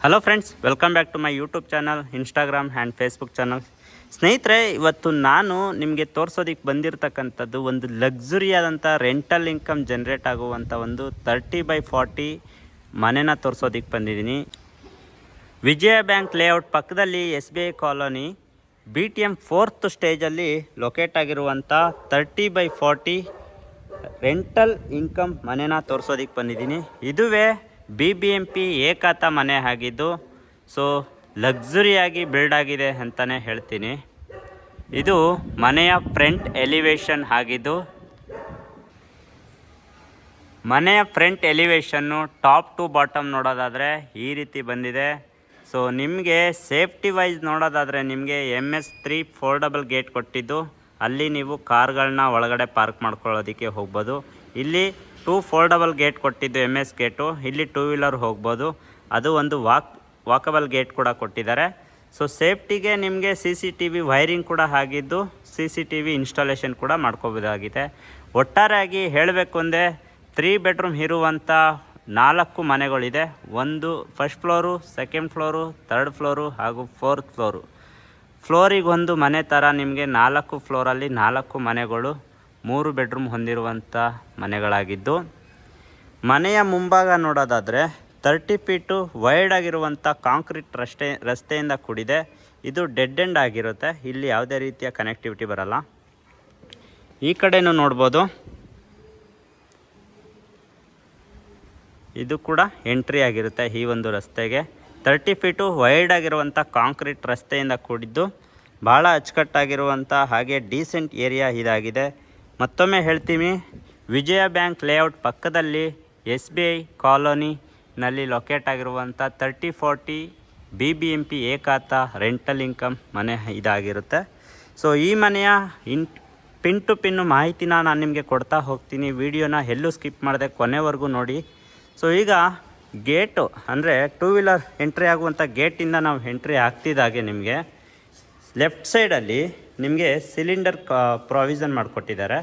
Hello friends, welcome back to my YouTube channel, Instagram and Facebook channel. ಸ್ನೇಹಿತರೆ, ಇವತ್ತು ನಾನು ನಿಮಗೆ ತೋರಿಸೋದಕ್ಕೆ ಬಂದಿರತಕ್ಕಂಥದ್ದು ಒಂದು ಲಕ್ಸುರಿಯಾದಂಥ ರೆಂಟಲ್ ಇನ್ಕಮ್ ಜನ್ರೇಟ್ ಆಗುವಂಥ ಒಂದು 30x40 ಮನೆನ ತೋರಿಸೋದಕ್ಕೆ ಬಂದಿದ್ದೀನಿ. ವಿಜಯ ಬ್ಯಾಂಕ್ ಲೇಔಟ್ ಪಕ್ಕದಲ್ಲಿ SBI ಕಾಲೋನಿ BTM 4th ಸ್ಟೇಜಲ್ಲಿ ಲೊಕೇಟ್ ಆಗಿರುವಂಥ 30x40 ರೆಂಟಲ್ ಇನ್ಕಮ್ ಮನೆನ ತೋರಿಸೋದಕ್ಕೆ ಬಂದಿದ್ದೀನಿ. ಇದುವೇ BBMP ಏಕಾತ ಮನೆ ಆಗಿದ್ದು, ಸೊ ಲಕ್ಸುರಿಯಾಗಿ ಬಿಲ್ಡ್ ಆಗಿದೆ ಅಂತಲೇ ಹೇಳ್ತೀನಿ. ಇದು ಮನೆಯ ಫ್ರಂಟ್ ಎಲಿವೇಶನ್ ಆಗಿದ್ದು, ಮನೆಯ ಫ್ರಂಟ್ ಎಲಿವೇಶನ್ನು ಟಾಪ್ ಟು ಬಾಟಮ್ ನೋಡೋದಾದರೆ ಈ ರೀತಿ ಬಂದಿದೆ. ಸೊ ನಿಮಗೆ ಸೇಫ್ಟಿ ವೈಸ್ ನೋಡೋದಾದರೆ ನಿಮಗೆ MS3 ಫೋಲ್ಡಬಲ್ ಗೇಟ್ ಕೊಟ್ಟಿದ್ದು, ಅಲ್ಲಿ ನೀವು ಕಾರ್ಗಳನ್ನ ಒಳಗಡೆ ಪಾರ್ಕ್ ಮಾಡ್ಕೊಳ್ಳೋದಕ್ಕೆ ಹೋಗ್ಬೋದು. ಇಲ್ಲಿ 2 ಫೋಲ್ಡಬಲ್ ಗೇಟ್ ಕೊಟ್ಟಿದ್ದು MS ಗೇಟು, ಇಲ್ಲಿ 2 ವೀಲರ್ ಹೋಗ್ಬೋದು. ಅದು ಒಂದು ವಾಕಬಲ್ ಗೇಟ್ ಕೂಡ ಕೊಟ್ಟಿದ್ದಾರೆ. ಸೊ ಸೇಫ್ಟಿಗೆ ನಿಮಗೆ CCTV ವೈರಿಂಗ್ ಕೂಡ ಆಗಿದ್ದು, CCTV ಇನ್ಸ್ಟಾಲೇಷನ್ ಕೂಡ ಮಾಡ್ಕೋಬೋದಾಗಿದೆ. ಒಟ್ಟಾರೆಯಾಗಿ ಹೇಳಬೇಕು ಅಂದರೆ 3 ಬೆಡ್ರೂಮ್ ಇರುವಂಥ 4 ಮನೆಗಳಿದೆ. ಒಂದು first floor, second floor, third floor ಹಾಗೂ 4th ಫ್ಲೋರು. ಫ್ಲೋರಿಗೆ ಒಂದು ಮನೆ ಥರ ನಿಮಗೆ 4 ಫ್ಲೋರಲ್ಲಿ 4 ಮನೆಗಳು 3 ಬೆಡ್ರೂಮ್ ಹೊಂದಿರುವಂಥ ಮನೆಗಳಾಗಿದ್ದು, ಮನೆಯ ಮುಂಭಾಗ ನೋಡೋದಾದರೆ 30 ಫೀಟು ವೈಡ್ ಆಗಿರುವಂಥ ಕಾಂಕ್ರೀಟ್ ರಸ್ತೆಯಿಂದ ಕೂಡಿದೆ. ಇದು ಡೆಡ್ ಎಂಡ್ ಆಗಿರುತ್ತೆ, ಇಲ್ಲಿ ಯಾವುದೇ ರೀತಿಯ ಕನೆಕ್ಟಿವಿಟಿ ಬರಲ್ಲ. ಈ ಕಡೆನೂ ನೋಡ್ಬೋದು, ಇದು ಕೂಡ ಎಂಟ್ರಿ ಆಗಿರುತ್ತೆ ಈ ಒಂದು ರಸ್ತೆಗೆ. 30 ಫೀಟು ವೈಡ್ ಆಗಿರುವಂಥ ಕಾಂಕ್ರೀಟ್ ರಸ್ತೆಯಿಂದ ಕೂಡಿದ್ದು, ಭಾಳ ಅಚ್ಚುಕಟ್ಟಾಗಿರುವಂಥ ಹಾಗೆ ಡೀಸೆಂಟ್ ಏರಿಯಾ ಇದಾಗಿದೆ. ಮತ್ತೊಮ್ಮೆ ಹೇಳ್ತೀವಿ, ವಿಜಯ ಬ್ಯಾಂಕ್ ಲೇಔಟ್ ಪಕ್ಕದಲ್ಲಿ SBI ಕಾಲೋನಿನಲ್ಲಿ ಲೊಕೇಟ್ ಆಗಿರುವಂಥ 30x40 BBMP ಏಕಾತ ರೆಂಟಲ್ ಇನ್ಕಮ್ ಮನೆ ಇದಾಗಿರುತ್ತೆ. ಸೊ ಈ ಮನೆಯ ಪಿನ್ ಟು ಪಿನ್ನು ಮಾಹಿತಿನ ನಾನು ನಿಮಗೆ ಕೊಡ್ತಾ ಹೋಗ್ತೀನಿ. ವಿಡಿಯೋನ ಎಲ್ಲೂ ಸ್ಕಿಪ್ ಮಾಡದೆ ಕೊನೆವರೆಗೂ ನೋಡಿ. ಸೊ ಈಗ ಗೇಟು ಅಂದರೆ 2 ವೀಲರ್ ಎಂಟ್ರಿ ಆಗುವಂಥ ಗೇಟಿಂದ ನಾವು ಎಂಟ್ರಿ ಆಗ್ತಿದ್ದಾಗೆ ನಿಮಗೆ ಲೆಫ್ಟ್ ಸೈಡಲ್ಲಿ ನಿಮಗೆ ಸಿಲಿಂಡರ್ ಪ್ರಾವಿಷನ್ ಮಾಡಿಕೊಟ್ಟಿದ್ದಾರೆ.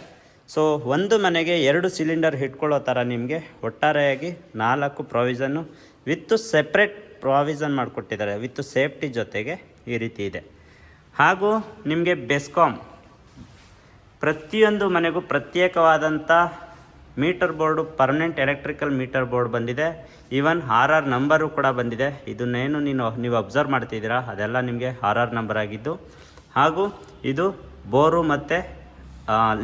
ಸೊ ಒಂದು ಮನೆಗೆ 2 ಸಿಲಿಂಡರ್ ಇಟ್ಕೊಳ್ಳೋ ಥರ ನಿಮಗೆ ಒಟ್ಟಾರೆಯಾಗಿ 4 ಪ್ರಾವಿಷನ್ನು ವಿತ್ ಸೆಪ್ರೇಟ್ ಪ್ರಾವಿಷನ್ ಮಾಡಿಕೊಟ್ಟಿದ್ದಾರೆ, ವಿತ್ ಸೇಫ್ಟಿ ಜೊತೆಗೆ ಈ ರೀತಿ ಇದೆ. ಹಾಗೂ ನಿಮಗೆ ಬೆಸ್ಕಾಮ್ ಪ್ರತಿಯೊಂದು ಮನೆಗೂ ಪ್ರತ್ಯೇಕವಾದಂಥ meter board, permanent electrical meter board ಬಂದಿದೆ. ಈವನ್ RR ನಂಬರು ಕೂಡ ಬಂದಿದೆ. ಇದನ್ನೇನು ನೀವು ಅಬ್ಸರ್ವ್ ಮಾಡ್ತಿದ್ದೀರಾ ಅದೆಲ್ಲ ನಿಮಗೆ RR ನಂಬರ್ ಆಗಿದ್ದು, ಹಾಗೂ ಇದು ಬೋರು ಮತ್ತು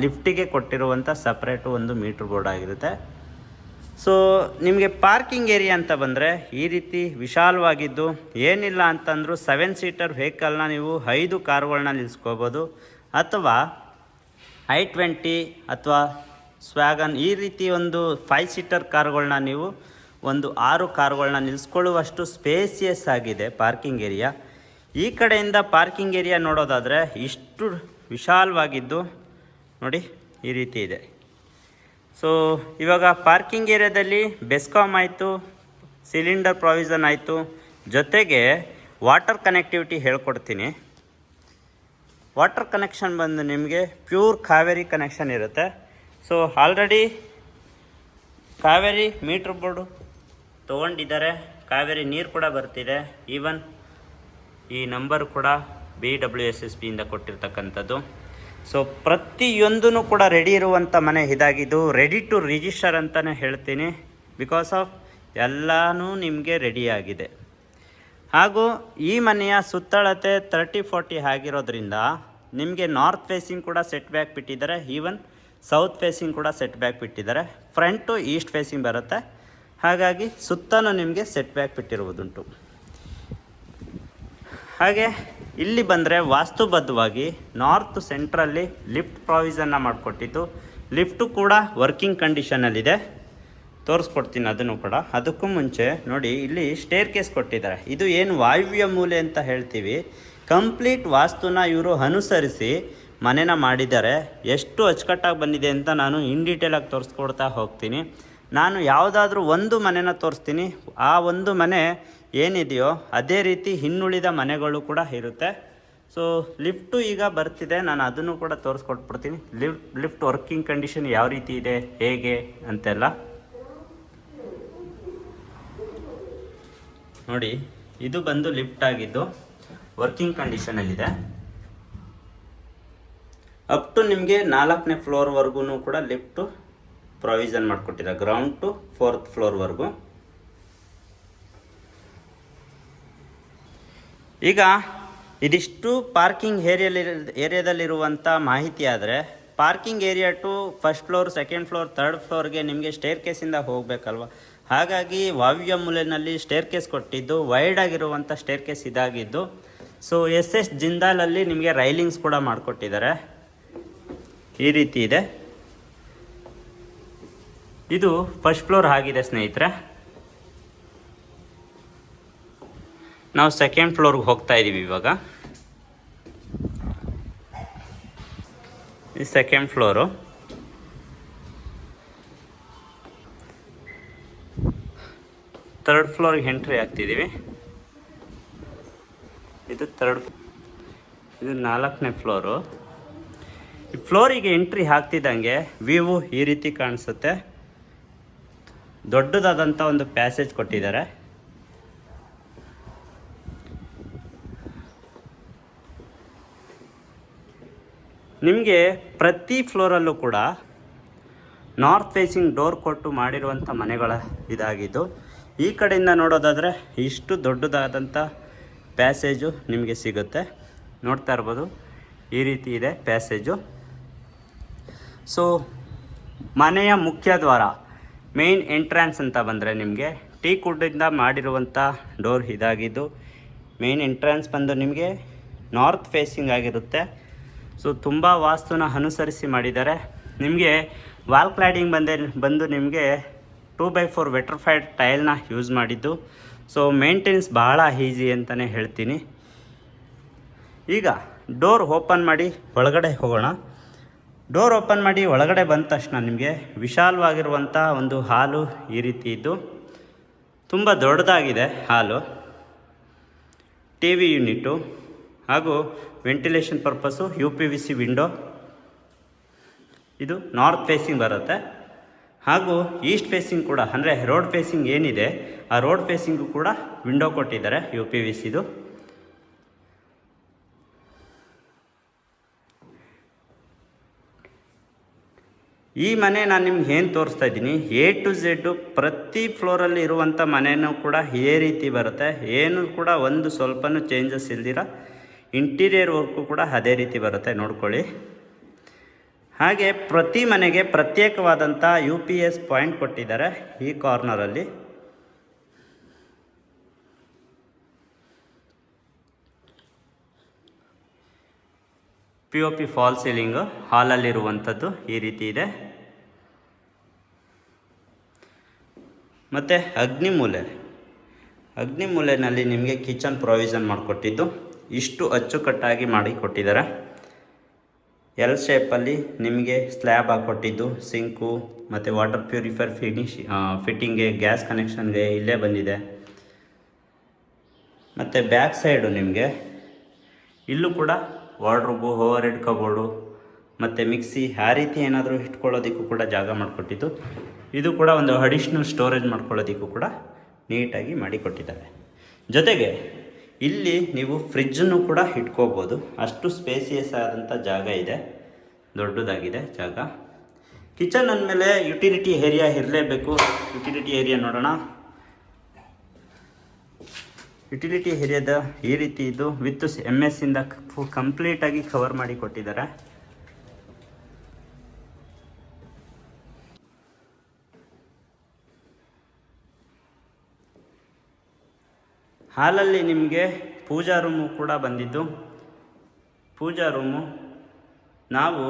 ಲಿಫ್ಟಿಗೆ ಕೊಟ್ಟಿರುವಂಥ ಸಪ್ರೇಟು ಒಂದು ಮೀಟ್ರ್ ಬೋರ್ಡ್ ಆಗಿರುತ್ತೆ. ಸೊ ನಿಮಗೆ ಪಾರ್ಕಿಂಗ್ ಏರಿಯಾ ಅಂತ ಬಂದರೆ ಈ ರೀತಿ ವಿಶಾಲವಾಗಿದ್ದು, ಏನಿಲ್ಲ ಅಂತಂದರೂ 7 ಸೀಟರ್ ವೆಹಿಕಲ್ನ ನೀವು 5 ಕಾರುಗಳನ್ನ ನಿಲ್ಲಿಸ್ಕೋಬೋದು, ಅಥವಾ I20 ಅಥವಾ ಸ್ವ್ಯಾಗನ್ ಈ ರೀತಿ ಒಂದು 5 ಸೀಟರ್ ಕಾರುಗಳನ್ನ ನೀವು ಒಂದು 6 ಕಾರುಗಳನ್ನ ನಿಲ್ಲಿಸ್ಕೊಳ್ಳುವಷ್ಟು ಸ್ಪೇಸಿಯಸ್ ಆಗಿದೆ ಪಾರ್ಕಿಂಗ್ ಏರಿಯಾ. ಈ ಕಡೆಯಿಂದ ಪಾರ್ಕಿಂಗ್ ಏರಿಯಾ ನೋಡೋದಾದರೆ ಇಷ್ಟು ವಿಶಾಲವಾಗಿದ್ದು ನೋಡಿ ಈ ರೀತಿ ಇದೆ. ಸೊ ಇವಾಗ ಪಾರ್ಕಿಂಗ್ ಏರಿಯಾದಲ್ಲಿ ಬೆಸ್ಕಾಮ್ ಆಯಿತು, ಸಿಲಿಂಡರ್ ಪ್ರಾವಿಷನ್ ಆಯಿತು, ಜೊತೆಗೆ ವಾಟರ್ ಕನೆಕ್ಟಿವಿಟಿ ಹೇಳ್ಕೊಡ್ತೀನಿ. ವಾಟರ್ ಕನೆಕ್ಷನ್ ಬಂದು ನಿಮಗೆ ಪ್ಯೂರ್ ಕಾವೇರಿ ಕನೆಕ್ಷನ್ ಇರುತ್ತೆ. So already Kaveri meter board ತೊಗೊಂಡಿದ್ದಾರೆ, ಕಾವೇರಿ ನೀರು ಕೂಡ ಬರ್ತಿದೆ. ಈವನ್ ಈ ನಂಬರ್ ಕೂಡ BWSSBಯಿಂದ ಕೊಟ್ಟಿರ್ತಕ್ಕಂಥದ್ದು. ಸೊ ಪ್ರತಿಯೊಂದೂ ಕೂಡ ರೆಡಿ ಇರುವಂಥ ಮನೆ ಇದಾಗಿದ್ದು, ರೆಡಿ ಟು ರಿಜಿಸ್ಟರ್ ಅಂತಲೇ ಹೇಳ್ತೀನಿ. ಬಿಕಾಸ್ ಆಫ್ ಎಲ್ಲನೂ ನಿಮಗೆ ರೆಡಿಯಾಗಿದೆ. ಹಾಗೂ ಈ ಮನೆಯ ಸುತ್ತಳತೆ 30x40 ಆಗಿರೋದ್ರಿಂದ ನಿಮಗೆ ನಾರ್ತ್ ಫೇಸಿಂಗ್ ಕೂಡ ಸೆಟ್ ಬ್ಯಾಕ್ ಬಿಟ್ಟಿದ್ದಾರೆ, ಈವನ್ ಸೌತ್ ಫೇಸಿಂಗ್ ಕೂಡ ಸೆಟ್ ಬ್ಯಾಕ್ ಬಿಟ್ಟಿದ್ದಾರೆ. ಫ್ರಂಟು ಈಸ್ಟ್ ಫೇಸಿಂಗ್ ಬರುತ್ತೆ, ಹಾಗಾಗಿ ಸುತ್ತಲೂ ನಿಮಗೆ ಸೆಟ್ ಬ್ಯಾಕ್ ಬಿಟ್ಟಿರುವುದುಂಟು. ಹಾಗೆ ಇಲ್ಲಿ ಬಂದರೆ ವಾಸ್ತುಬದ್ಧವಾಗಿ ನಾರ್ತ್ ಸೆಂಟ್ರಲ್ಲಿ ಲಿಫ್ಟ್ ಪ್ರಾವಿಷನ್ನ ಮಾಡಿಕೊಟ್ಟಿದ್ದು, ಲಿಫ್ಟು ಕೂಡ ವರ್ಕಿಂಗ್ ಕಂಡೀಷನಲ್ಲಿದೆ, ತೋರಿಸ್ಕೊಡ್ತೀನಿ ಅದನ್ನು ಕೂಡ. ಅದಕ್ಕೂ ಮುಂಚೆ ನೋಡಿ, ಇಲ್ಲಿ ಸ್ಟೇರ್ ಕೇಸ್ ಕೊಟ್ಟಿದ್ದಾರೆ. ಇದು ಏನು ವಾಯುವ್ಯ ಮೂಲೆ ಅಂತ ಹೇಳ್ತೀವಿ, ಕಂಪ್ಲೀಟ್ ವಾಸ್ತುನ ಇವರು ಅನುಸರಿಸಿ ಮನೆನ ಮಾಡಿದ್ದಾರೆ. ಎಷ್ಟು ಅಚ್ಚುಕಟ್ಟಾಗಿ ಬಂದಿದೆ ಅಂತ ನಾನು ಇನ್ ಡೀಟೇಲಾಗಿ ತೋರಿಸ್ಕೊಡ್ತಾ ಹೋಗ್ತೀನಿ. ನಾನು ಯಾವುದಾದ್ರೂ ಒಂದು ಮನೆನ ತೋರಿಸ್ತೀನಿ, ಆ ಒಂದು ಮನೆ ಏನಿದೆಯೋ ಅದೇ ರೀತಿ ಇನ್ನುಳಿದ ಮನೆಗಳು ಕೂಡ ಇರುತ್ತೆ. ಸೊ ಲಿಫ್ಟು ಈಗ ಬರ್ತಿದೆ, ನಾನು ಅದನ್ನು ಕೂಡ ತೋರಿಸ್ಕೊಟ್ಬಿಡ್ತೀನಿ. ಲಿಫ್ಟ್ ವರ್ಕಿಂಗ್ ಕಂಡೀಷನ್ ಯಾವ ರೀತಿ ಇದೆ, ಹೇಗೆ ಅಂತೆಲ್ಲ ನೋಡಿ. ಇದು ಬಂದು ಲಿಫ್ಟ್ ಆಗಿದ್ದು ವರ್ಕಿಂಗ್ ಕಂಡೀಷನಲ್ಲಿದೆ. ಅಪ್ ಟು ನಿಮಗೆ 4ನೇ ಫ್ಲೋರ್ವರೆಗೂ ಕೂಡ ಲಿಫ್ಟು ಪ್ರೊವಿಷನ್ ಮಾಡಿಕೊಟ್ಟಿದ್ದಾರೆ, ಗ್ರೌಂಡ್ ಟು 4th ಫ್ಲೋರ್ವರೆಗೂ. ಈಗ ಇದಿಷ್ಟು ಪಾರ್ಕಿಂಗ್ ಏರಿಯಾದಲ್ಲಿರುವಂಥ ಮಾಹಿತಿ. ಆದರೆ parking area to 1st floor, 2nd floor, 3rd ಫ್ಲೋರ್ಗೆ ನಿಮಗೆ ಸ್ಟೇರ್ ಕೇಸಿಂದ ಹೋಗಬೇಕಲ್ವ. ಹಾಗಾಗಿ ವಾಯುವ್ಯ ಮೂಲೆಯಲ್ಲಿ ಸ್ಟೇರ್ ಕೇಸ್ ಕೊಟ್ಟಿದ್ದು, ವೈಡ್ ಆಗಿರುವಂಥ ಸ್ಟೇರ್ ಕೇಸ್ ಇದಾಗಿದ್ದು. ಸೊ SS ಜಿಂದಾಲಲ್ಲಿ ನಿಮಗೆ ರೈಲಿಂಗ್ಸ್ ಕೂಡ ಮಾಡಿಕೊಟ್ಟಿದ್ದಾರೆ. ಈ ರೀತಿ ಇದೆ. ಇದು 1st ಫ್ಲೋರ್ ಆಗಿದೆ ಸ್ನೇಹಿತರೆ. ನಾವು 2nd ಫ್ಲೋರ್ಗೆ ಹೋಗ್ತಾ ಇದ್ದೀವಿ ಇವಾಗ. ಈ 2nd ಫ್ಲೋರು. ಥರ್ಡ್ ಫ್ಲೋರ್ಗೆ ಎಂಟ್ರಿ ಆಗ್ತಿದ್ದೀವಿ. ಇದು 4ನೇ ಫ್ಲೋರು. ಈ ಫ್ಲೋರಿಗೆ ಎಂಟ್ರಿ ಆಗ್ತಿದ್ದಂಗೆ ವ್ಯೂ ಈ ರೀತಿ ಕಾಣಿಸುತ್ತೆ. ದೊಡ್ಡದಾದಂಥ ಒಂದು ಪ್ಯಾಸೇಜ್ ಕೊಟ್ಟಿದ್ದಾರೆ. ನಿಮಗೆ ಪ್ರತಿ ಫ್ಲೋರಲ್ಲೂ ಕೂಡ ನಾರ್ತ್ ಫೇಸಿಂಗ್ ಡೋರ್ ಕೊಟ್ಟು ಮಾಡಿರುವಂಥ ಮನೆಗಳ ಇದಾಗಿದ್ದು. ಈ ಕಡೆಯಿಂದ ನೋಡೋದಾದರೆ ಇಷ್ಟು ದೊಡ್ಡದಾದಂಥ ಪ್ಯಾಸೇಜು ನಿಮಗೆ ಸಿಗುತ್ತೆ. ನೋಡ್ತಾ ಇರ್ಬೋದು, ಈ ರೀತಿ ಇದೆ ಪ್ಯಾಸೇಜು. ಸೊ ಮನೆಯ ಮುಖ್ಯ ದ್ವಾರ, ಮೇನ್ ಎಂಟ್ರೆನ್ಸ್ ಅಂತ ಬಂದರೆ ನಿಮಗೆ ಟೀಕ್ ವುಡ್ಡಿಂದ ಮಾಡಿರುವಂಥ ಡೋರ್ ಇದಾಗಿದ್ದು. ಮೇನ್ ಎಂಟ್ರೆನ್ಸ್ ಬಂದು ನಿಮಗೆ ನಾರ್ತ್ ಫೇಸಿಂಗ್ ಆಗಿರುತ್ತೆ. ಸೊ ತುಂಬ ವಾಸ್ತುನ ಅನುಸರಿಸಿ ಮಾಡಿದ್ದಾರೆ. ನಿಮಗೆ ವಾಲ್ ಕ್ಲಾಡಿಂಗ್ ಬಂದು ನಿಮಗೆ 2x4 ವೆಟ್ರಿಫೈಡ್ ಟೈಲ್ನ ಯೂಸ್ ಮಾಡಿದ್ದು. ಸೊ ಮೇಂಟೆನೆನ್ಸ್ ಭಾಳ ಈಸಿ ಅಂತಲೇ ಹೇಳ್ತೀನಿ. ಈಗ ಡೋರ್ ಓಪನ್ ಮಾಡಿ ಒಳಗಡೆ ಹೋಗೋಣ. ಡೋರ್ ಓಪನ್ ಮಾಡಿ ಒಳಗಡೆ ಬಂದ ತಕ್ಷಣ ನಿಮಗೆ ವಿಶಾಲವಾಗಿರುವಂಥ ಒಂದು ಹಾಲು ಈ ರೀತಿ ಇದ್ದು, ತುಂಬ ದೊಡ್ಡದಾಗಿದೆ ಹಾಲು. TV ಯೂನಿಟು ಹಾಗೂ ವೆಂಟಿಲೇಷನ್ ಪರ್ಪಸ್ಸು UPVC ವಿಂಡೋ. ಇದು ನಾರ್ತ್ ಫೇಸಿಂಗ್ ಬರುತ್ತೆ. ಹಾಗೂ ಈಸ್ಟ್ ಫೇಸಿಂಗ್ ಕೂಡ, ಅಂದರೆ ರೋಡ್ ಫೇಸಿಂಗ್ ಏನಿದೆ ಆ ರೋಡ್ ಫೇಸಿಂಗು ಕೂಡ ವಿಂಡೋ ಕೊಟ್ಟಿದ್ದಾರೆ UPVCದು. ಈ ಮನೆ ನಾನು ನಿಮ್ಗೆ ಏನು ತೋರಿಸ್ತಾ ಇದ್ದೀನಿ, A to Z ಪ್ರತಿ ಫ್ಲೋರಲ್ಲಿ ಇರುವಂಥ ಮನೆಯೂ ಕೂಡ ಇದೇ ರೀತಿ ಬರುತ್ತೆ. ಏನು ಕೂಡ ಒಂದು ಸ್ವಲ್ಪನೂ ಚೇಂಜಸ್ ಇಲ್ದಿರ ಇಂಟೀರಿಯರ್ ವರ್ಕು ಕೂಡ ಅದೇ ರೀತಿ ಬರುತ್ತೆ, ನೋಡ್ಕೊಳ್ಳಿ. ಹಾಗೆ ಪ್ರತಿ ಮನೆಗೆ ಪ್ರತ್ಯೇಕವಾದಂಥ UPS ಪಾಯಿಂಟ್ ಕೊಟ್ಟಿದ್ದಾರೆ ಈ ಕಾರ್ನರಲ್ಲಿ. POP ಫಾಲ್ ಸೀಲಿಂಗು ಹಾಲಲ್ಲಿರುವಂಥದ್ದು ಈ ರೀತಿ ಇದೆ. ಮತ್ತು ಅಗ್ನಿಮೂಲೆಯಲ್ಲಿ ನಿಮಗೆ ಕಿಚನ್ ಪ್ರೊವಿಷನ್ ಮಾಡಿಕೊಟ್ಟಿದ್ದು. ಇಷ್ಟು ಅಚ್ಚುಕಟ್ಟಾಗಿ ಮಾಡಿ ಕೊಟ್ಟಿದ್ದಾರೆ. L ಶೇಪಲ್ಲಿ ನಿಮಗೆ ಸ್ಲ್ಯಾಬ್ ಹಾಕ್ಕೊಟ್ಟಿದ್ದು. ಸಿಂಕು ಮತ್ತು ವಾಟರ್ ಪ್ಯೂರಿಫೈರ್ ಫಿಟ್ಟಿಂಗ್ಗೆ, ಗ್ಯಾಸ್ ಕನೆಕ್ಷನ್ಗೆ ಇಲ್ಲೇ ಬಂದಿದೆ. ಮತ್ತು ಬ್ಯಾಕ್ ಸೈಡು ನಿಮಗೆ ಇಲ್ಲೂ ಕೂಡ ವಾರ್ಡ್ರೋಬು, ಓವರ್ ಹೆಡ್ ಕಬೋರ್ಡು ಮತ್ತು ಮಿಕ್ಸಿ ಆ ರೀತಿ ಏನಾದರೂ ಇಟ್ಕೊಳ್ಳೋದಕ್ಕೂ ಕೂಡ ಜಾಗ ಮಾಡಿಕೊಟ್ಟಿದ್ದು. ಇದು ಕೂಡ ಒಂದು ಅಡಿಷ್ನಲ್ ಸ್ಟೋರೇಜ್ ಮಾಡ್ಕೊಳ್ಳೋದಕ್ಕೂ ಕೂಡ ನೀಟಾಗಿ ಮಾಡಿಕೊಟ್ಟಿದ್ದಾರೆ. ಜೊತೆಗೆ ಇಲ್ಲಿ ನೀವು ಫ್ರಿಜ್ಜನ್ನು ಕೂಡ ಇಟ್ಕೋಬೋದು, ಅಷ್ಟು ಸ್ಪೇಸಿಯಸ್ ಆದಂಥ ಜಾಗ ಇದೆ, ದೊಡ್ಡದಾಗಿದೆ ಜಾಗ. ಕಿಚನ್ ಅಂದಮೇಲೆ ಯುಟಿಲಿಟಿ ಏರಿಯಾ ಇರಲೇಬೇಕು. ಯುಟಿಲಿಟಿ ಏರಿಯಾ ನೋಡೋಣ. ಯುಟಿಲಿಟಿ ಏರಿಯಾದ ಈ ರೀತಿ ಇದು ವಿತ್ MS ಇಂದ ಕಂಪ್ಲೀಟಾಗಿ ಕವರ್ ಮಾಡಿ ಕೊಟ್ಟಿದ್ದಾರೆ. ಹಾಲಲ್ಲಿ ನಿಮಗೆ ಪೂಜಾ ರೂಮು ಕೂಡ ಬಂದಿದ್ದು. ಪೂಜಾ ರೂಮು ನಾವು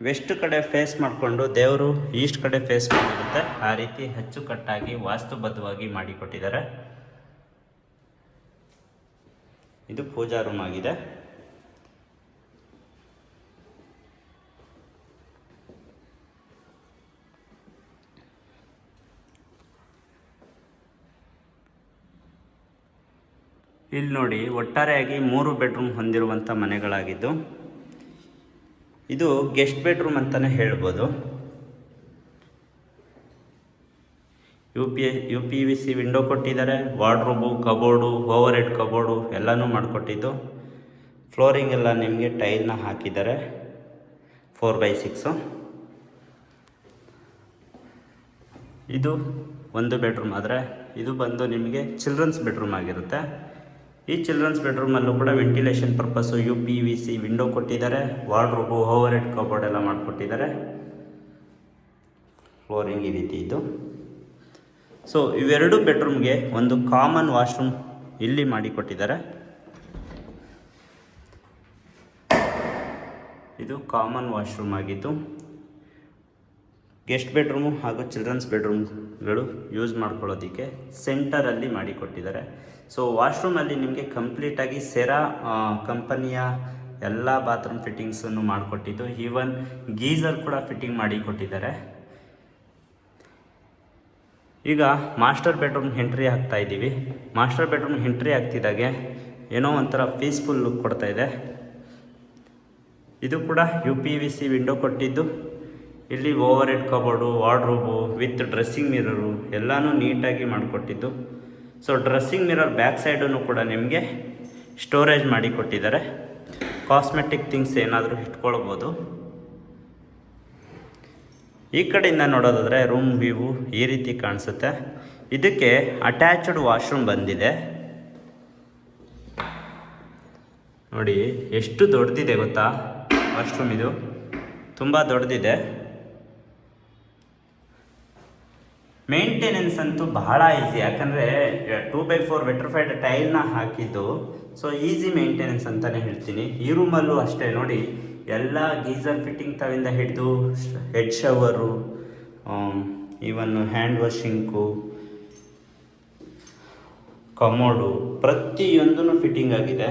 ವೆಸ್ಟ್ ಕಡೆ ಫೇಸ್ ಮಾಡಿಕೊಂಡು, ದೇವರು ಈಸ್ಟ್ ಕಡೆ ಫೇಸ್ ಮಾಡಿರುತ್ತೆ. ಆ ರೀತಿ ಅಚ್ಚುಕಟ್ಟಾಗಿ ವಾಸ್ತುಬದ್ಧವಾಗಿ ಮಾಡಿಕೊಟ್ಟಿದ್ದಾರೆ. ಇದು ಪೂಜಾ ರೂಮ್ ಆಗಿದೆ. ಇಲ್ಲಿ ನೋಡಿ, ಒಟ್ಟಾರೆಯಾಗಿ 3 ಬೆಡ್ರೂಮ್ ಹೊಂದಿರುವಂಥ ಮನೆಗಳಾಗಿದ್ದು. ಇದು ಗೆಸ್ಟ್ ಬೆಡ್ರೂಮ್ ಅಂತಲೇ ಹೇಳ್ಬೋದು. U P V C window ಕೊಟ್ಟಿದ್ದಾರೆ. Wardrobe, cupboard, overhead cupboard ಎಲ್ಲನೂ ಮಾಡಿಕೊಟ್ಟಿದ್ದು. ಫ್ಲೋರಿಂಗ್ ಎಲ್ಲ ನಿಮಗೆ ಟೈಲ್ನ ಹಾಕಿದ್ದಾರೆ 4x6. ಇದು ಒಂದು ಬೆಡ್ರೂಮ್. ಆದರೆ ಇದು ಬಂದು ನಿಮಗೆ ಚಿಲ್ಡ್ರನ್ಸ್ ಬೆಡ್ರೂಮ್ ಆಗಿರುತ್ತೆ. ಈ ಚಿಲ್ಡ್ರನ್ಸ್ ಬೆಡ್ರೂಮಲ್ಲೂ ಕೂಡ ventilation purpose U P V C window ಕೊಟ್ಟಿದ್ದಾರೆ. ವಾರ್ಡ್ರೋಬು, ಓವರ್ ಹೆಡ್ ಕಬೋರ್ಡ್ ಎಲ್ಲ ಮಾಡಿಕೊಟ್ಟಿದ್ದಾರೆ. ಫ್ಲೋರಿಂಗ್ ಈ ರೀತಿ ಇದ್ದು. ಸೊ ಇವೆರಡು ಬೆಡ್ರೂಮ್ಗೆ ಒಂದು ಕಾಮನ್ ವಾಶ್ರೂಮ್ ಇಲ್ಲಿ ಮಾಡಿಕೊಟ್ಟಿದ್ದಾರೆ. ಇದು ಕಾಮನ್ ವಾಶ್ರೂಮ್ ಆಗಿದ್ದು ಗೆಸ್ಟ್ ಬೆಡ್ರೂಮು ಹಾಗೂ ಚಿಲ್ಡ್ರನ್ಸ್ ಬೆಡ್ರೂಮ್ಗಳು ಯೂಸ್ ಮಾಡ್ಕೊಳ್ಳೋದಕ್ಕೆ ಸೆಂಟರಲ್ಲಿ ಮಾಡಿಕೊಟ್ಟಿದ್ದಾರೆ. ಸೊ ವಾಶ್ರೂಮಲ್ಲಿ ನಿಮಗೆ ಕಂಪ್ಲೀಟಾಗಿ ಸೆರಾ ಕಂಪನಿಯ ಎಲ್ಲ ಬಾತ್ರೂಮ್ ಫಿಟ್ಟಿಂಗ್ಸನ್ನು ಮಾಡಿಕೊಟ್ಟಿದ್ದು. ಈವನ್ ಗೀಝರ್ ಕೂಡ ಫಿಟ್ಟಿಂಗ್ ಮಾಡಿ ಕೊಟ್ಟಿದ್ದಾರೆ. ಈಗ ಮಾಸ್ಟರ್ ಬೆಡ್ರೂಮ್ ಎಂಟ್ರಿ ಆಗ್ತಾ ಇದ್ದೀವಿ. ಮಾಸ್ಟರ್ ಬೆಡ್ರೂಮ್ ಎಂಟ್ರಿ ಆಗ್ತಿದ್ದಾಗೆ ಏನೋ ಒಂಥರ ಪೀಸ್ಫುಲ್ ಲುಕ್ ಕೊಡ್ತಾ ಇದೆ. ಇದು ಕೂಡ U P V C window ಕೊಟ್ಟಿದ್ದು. ಇಲ್ಲಿ overhead cupboard, wardrobe with dressing mirror ಎಲ್ಲನೂ ನೀಟಾಗಿ ಮಾಡಿಕೊಟ್ಟಿದ್ದು. ಸೊ ಡ್ರೆಸ್ಸಿಂಗ್ ಮಿರರ್ ಬ್ಯಾಕ್ ಸೈಡನ್ನು ಕೂಡ ನಿಮಗೆ ಸ್ಟೋರೇಜ್ ಮಾಡಿ ಕೊಟ್ಟಿದ್ದಾರೆ. ಕಾಸ್ಮೆಟಿಕ್ ಥಿಂಗ್ಸ್ ಏನಾದರೂ ಇಟ್ಕೊಳ್ಬೋದು. ಈ ಕಡೆಯಿಂದ ನೋಡೋದಾದರೆ ರೂಮ್ ವ್ಯೂ ಈ ರೀತಿ ಕಾಣಿಸುತ್ತೆ. ಇದಕ್ಕೆ ಅಟ್ಯಾಚ್ಡ್ ವಾಶ್ರೂಮ್ ಬಂದಿದೆ. ನೋಡಿ ಎಷ್ಟು ದೊಡ್ಡದಿದೆ ಗೊತ್ತಾ ವಾಶ್ರೂಮ್. ಇದು ತುಂಬ ದೊಡ್ಡದಿದೆ. ಮೇಂಟೆನೆನ್ಸ್ ಅಂತೂ ಬಹಳ ಈಸಿ, ಯಾಕಂದರೆ 2x4 ವೆಟ್ರಿಫೈಡ್ ಟೈಲ್ನ ಹಾಕಿದ್ದು. ಸೊ ಈಸಿ ಮೇಂಟೆನೆನ್ಸ್ ಅಂತಲೇ ಹೇಳ್ತೀನಿ. ಈ ರೂಮಲ್ಲೂ ಅಷ್ಟೇ ನೋಡಿ, ಎಲ್ಲ ಗೀಝರ್ ಫಿಟ್ಟಿಂಗ್ ತವಿಂದ ಹಿಡಿದು head ಶವರು, even hand washing, commode ಪ್ರತಿಯೊಂದೂ ಫಿಟ್ಟಿಂಗ್ ಆಗಿದೆ.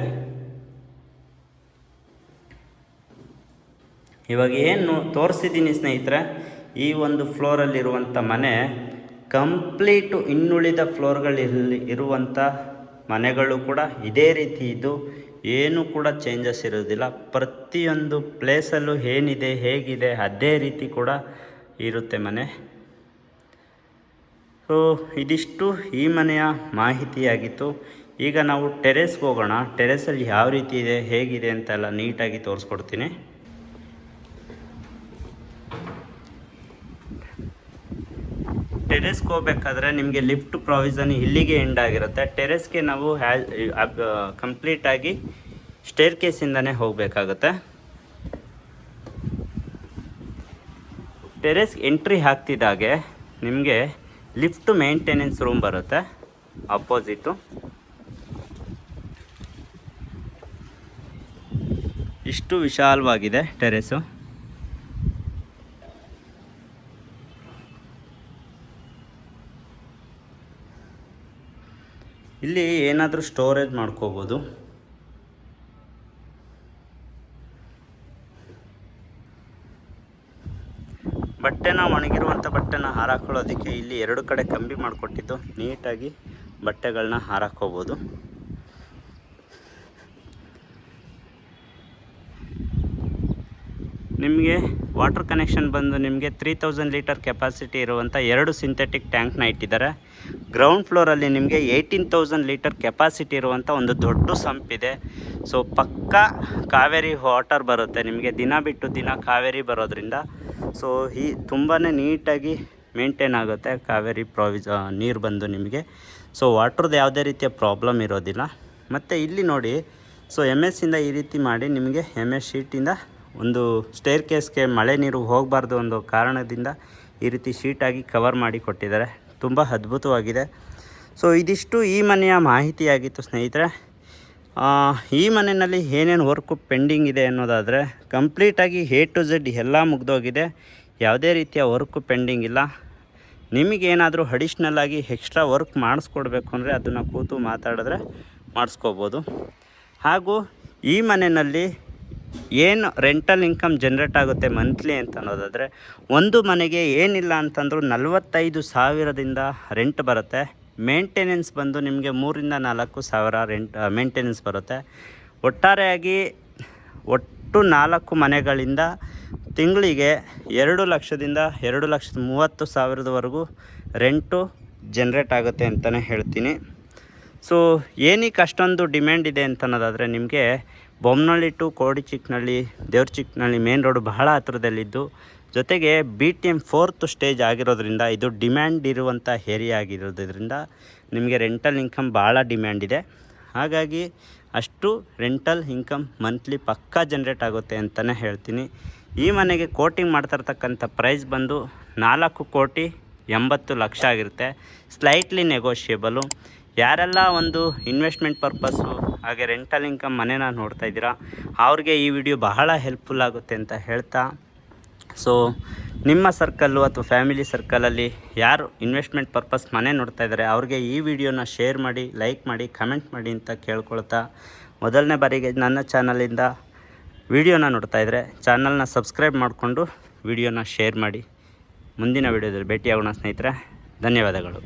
ಇವಾಗ ಏನು ತೋರಿಸಿದ್ದೀನಿ ಸ್ನೇಹಿತರೆ, ಈ ಒಂದು ಫ್ಲೋರಲ್ಲಿರುವಂಥ ಮನೆ ಕಂಪ್ಲೀಟು ಇನ್ನುಳಿದ ಫ್ಲೋರ್ಗಳಲ್ಲಿ ಇರುವಂಥ ಮನೆಗಳು ಕೂಡ ಇದೇ ರೀತಿ ಇದ್ದು ಏನೂ ಕೂಡ ಚೇಂಜಸ್ ಇರೋದಿಲ್ಲ. ಪ್ರತಿಯೊಂದು ಪ್ಲೇಸಲ್ಲೂ ಏನಿದೆ ಹೇಗಿದೆ ಅದೇ ರೀತಿ ಕೂಡ ಇರುತ್ತೆ ಮನೆ. ಸೊ ಇದಿಷ್ಟು ಈ ಮನೆಯ ಮಾಹಿತಿಯಾಗಿತ್ತು. ಈಗ ನಾವು ಟೆರೆಸ್ಗೆ ಹೋಗೋಣ. ಟೆರೆಸಲ್ಲಿ ಯಾವ ರೀತಿ ಇದೆ ಹೇಗಿದೆ ಅಂತೆಲ್ಲ ನೀಟಾಗಿ ತೋರಿಸ್ಕೊಡ್ತೀನಿ. ಟೆರೆಸ್ಗೆ ಹೋಗ್ಬೇಕಾದ್ರೆ ನಿಮಗೆ ಲಿಫ್ಟ್ ಪ್ರಾವಿಷನ್ ಇಲ್ಲಿಗೆ ಎಂಡ್ ಆಗಿರುತ್ತೆ. ಟೆರೆಸ್ಗೆ ನಾವು ಕಂಪ್ಲೀಟಾಗಿ ಸ್ಟೇರ್ ಕೇಸಿಂದನೇ ಹೋಗಬೇಕಾಗುತ್ತೆ. ಟೆರೆಸ್ಗೆ ಎಂಟ್ರಿ ಹಾಕ್ತಿದ್ದಾಗೆ ನಿಮಗೆ ಲಿಫ್ಟ್ ಮೇಂಟೆನೆನ್ಸ್ ರೂಮ್ ಬರುತ್ತೆ ಅಪೋಸಿಟು. ಇಷ್ಟು ವಿಶಾಲವಾಗಿದೆ ಟೆರೆಸು. ಇಲ್ಲಿ ಏನಾದರೂ ಸ್ಟೋರೇಜ್ ಮಾಡ್ಕೋಬೋದು. ಬಟ್ಟೆನ ಒಣಗಿರುವಂಥ ಬಟ್ಟೆನ ಹಾರಾಕೊಳ್ಳೋದಕ್ಕೆ ಇಲ್ಲಿ ಎರಡು ಕಡೆ ಕಂಬಿ ಮಾಡಿಕೊಟ್ಟಿದ್ದು ನೀಟಾಗಿ ಬಟ್ಟೆಗಳನ್ನ ಹಾರಾಕೋಬೋದು. ನಿಮಗೆ ವಾಟರ್ ಕನೆಕ್ಷನ್ ಬಂದು ನಿಮಗೆ 3000 ಲೀಟರ್ ಕೆಪಾಸಿಟಿ ಇರುವಂಥ 2 ಸಿಂಥೆಟಿಕ್ ಟ್ಯಾಂಕ್ನ ಇಟ್ಟಿದ್ದಾರೆ. ಗ್ರೌಂಡ್ ಫ್ಲೋರಲ್ಲಿ ನಿಮಗೆ 18,000 ಲೀಟರ್ ಕೆಪಾಸಿಟಿ ಇರುವಂಥ ಒಂದು ದೊಡ್ಡ ಸಂಪ್ ಇದೆ. ಸೊ ಪಕ್ಕಾ ಕಾವೇರಿ ವಾಟರ್ ಬರುತ್ತೆ ನಿಮಗೆ, ದಿನ ಬಿಟ್ಟು ದಿನ ಕಾವೇರಿ ಬರೋದ್ರಿಂದ. ಸೊ ಈ ತುಂಬಾ ನೀಟಾಗಿ ಮೇಂಟೈನ್ ಆಗುತ್ತೆ ಕಾವೇರಿ ನೀರು ಬಂದು ನಿಮಗೆ. ಸೊ ವಾಟ್ರದ್ದು ಯಾವುದೇ ರೀತಿಯ ಪ್ರಾಬ್ಲಮ್ ಇರೋದಿಲ್ಲ. ಮತ್ತು ಇಲ್ಲಿ ನೋಡಿ, ಸೊ MS ಇಂದ ಈ ರೀತಿ ಮಾಡಿ ನಿಮಗೆ MS ಶೀಟಿಂದ ಒಂದು ಸ್ಟೇರ್ ಕೇಸ್ಗೆ ಮಳೆ ನೀರು ಹೋಗಬಾರ್ದು ಒಂದು ಕಾರಣದಿಂದ ಈ ರೀತಿ ಶೀಟಾಗಿ ಕವರ್ ಮಾಡಿ ಕೊಟ್ಟಿದ್ದಾರೆ. ತುಂಬ ಅದ್ಭುತವಾಗಿದೆ. ಸೊ ಇದಿಷ್ಟು ಈ ಮನೆಯ ಮಾಹಿತಿಯಾಗಿತ್ತು ಸ್ನೇಹಿತರೆ. ಈ ಮನೆಯಲ್ಲಿ ಏನೇನು ವರ್ಕು ಪೆಂಡಿಂಗ್ ಇದೆ ಅನ್ನೋದಾದರೆ ಕಂಪ್ಲೀಟಾಗಿ A to Z ಎಲ್ಲ ಮುಗ್ದೋಗಿದೆ. ಯಾವುದೇ ರೀತಿಯ ವರ್ಕು ಪೆಂಡಿಂಗ್ ಇಲ್ಲ. ನಿಮಗೇನಾದರೂ ಅಡಿಷ್ನಲ್ಲಾಗಿ ಎಕ್ಸ್ಟ್ರಾ ವರ್ಕ್ ಮಾಡಿಸ್ಕೊಡ್ಬೇಕು ಅಂದರೆ ಅದನ್ನು ಕೂತು ಮಾತಾಡಿದ್ರೆ ಮಾಡಿಸ್ಕೋಬೋದು. ಹಾಗೂ ಈ ಮನೆಯಲ್ಲಿ ಏನು ರೆಂಟಲ್ ಇನ್ಕಮ್ ಜನ್ರೇಟ್ ಆಗುತ್ತೆ ಮಂತ್ಲಿ ಅಂತ ಅನ್ನೋದಾದರೆ, ಒಂದು ಮನೆಗೆ ಏನಿಲ್ಲ ಅಂತಂದರೂ 45,000ದಿಂದ ರೆಂಟ್ ಬರುತ್ತೆ. ಮೇಂಟೆನೆನ್ಸ್ ಬಂದು ನಿಮಗೆ 3,000-4,000 ರೆಂಟ್ ಮೇಂಟೆನೆನ್ಸ್ ಬರುತ್ತೆ. ಒಟ್ಟಾರೆಯಾಗಿ ಒಟ್ಟು 4 ಮನೆಗಳಿಂದ ತಿಂಗಳಿಗೆ 2 ಲಕ್ಷದಿಂದ 2,30,000ವರೆಗೂ ರೆಂಟು ಜನ್ರೇಟ್ ಆಗುತ್ತೆ ಅಂತಲೇ ಹೇಳ್ತೀನಿ. ಸೊ ಏನಕ್ಕೆ ಅಷ್ಟೊಂದು ಡಿಮ್ಯಾಂಡ್ ಇದೆ ಅಂತ ಅನ್ನೋದಾದರೆ, ನಿಮಗೆ Bommanahalli to Kodichikkanahalli ದೇವ್ರಚಿಕ್ಕನಹಳ್ಳಿ main road ಬಹಳ ಹತ್ರದಲ್ಲಿದ್ದು, ಜೊತೆಗೆ BTM 4th ಸ್ಟೇಜ್ ಆಗಿರೋದ್ರಿಂದ ಇದು ಡಿಮ್ಯಾಂಡ್ ಇರುವಂಥ ಏರಿಯಾ ಆಗಿರೋದ್ರಿಂದ ನಿಮಗೆ ರೆಂಟಲ್ ಇನ್ಕಮ್ ಭಾಳ ಡಿಮ್ಯಾಂಡ್ ಇದೆ. ಹಾಗಾಗಿ ಅಷ್ಟು ರೆಂಟಲ್ ಇನ್ಕಮ್ ಮಂತ್ಲಿ ಪಕ್ಕಾ ಜನ್ರೇಟ್ ಆಗುತ್ತೆ ಅಂತಲೇ ಹೇಳ್ತೀನಿ. ಈ ಮನೆಗೆ ಕೋಟಿಂಗ್ ಮಾಡ್ತಿರ್ತಕ್ಕಂಥ ಪ್ರೈಸ್ ಬಂದು 4,80,00,000 ಆಗಿರುತ್ತೆ. ಸ್ಲೈಟ್ಲಿ ನೆಗೋಷಿಯೇಬಲು. ಯಾರೆಲ್ಲ ಒಂದು ಇನ್ವೆಸ್ಟ್ಮೆಂಟ್ ಪರ್ಪಸ್ಸು ಹಾಗೆ ರೆಂಟಲ್ ಇನ್ಕಮ್ ಮನೆನ ನೋಡ್ತಾ ಇದ್ದೀರಾ, ಅವ್ರಿಗೆ ಈ ವಿಡಿಯೋ ಬಹಳ ಹೆಲ್ಪ್ಫುಲ್ ಆಗುತ್ತೆ ಅಂತ ಹೇಳ್ತಾ, ಸೊ ನಿಮ್ಮ ಸರ್ಕಲ್ಲು ಅಥವಾ ಫ್ಯಾಮಿಲಿ ಸರ್ಕಲಲ್ಲಿ ಯಾರು ಇನ್ವೆಸ್ಟ್ಮೆಂಟ್ ಪರ್ಪಸ್ ಮನೆ ನೋಡ್ತಾ ಇದ್ದಾರೆ ಅವ್ರಿಗೆ ಈ ವಿಡಿಯೋನ ಶೇರ್ ಮಾಡಿ, ಲೈಕ್ ಮಾಡಿ, ಕಮೆಂಟ್ ಮಾಡಿ ಅಂತ ಕೇಳ್ಕೊಳ್ತಾ, ಮೊದಲನೇ ಬಾರಿಗೆ ನನ್ನ ಚಾನಲಿಂದ ವಿಡಿಯೋನ ನೋಡ್ತಾ ಇದ್ದರೆ ಚಾನಲ್ನ ಸಬ್ಸ್ಕ್ರೈಬ್ ಮಾಡಿಕೊಂಡು ವಿಡಿಯೋನ ಶೇರ್ ಮಾಡಿ. ಮುಂದಿನ ವಿಡಿಯೋದಲ್ಲಿ ಭೇಟಿಯಾಗೋಣ ಸ್ನೇಹಿತರೆ. ಧನ್ಯವಾದಗಳು.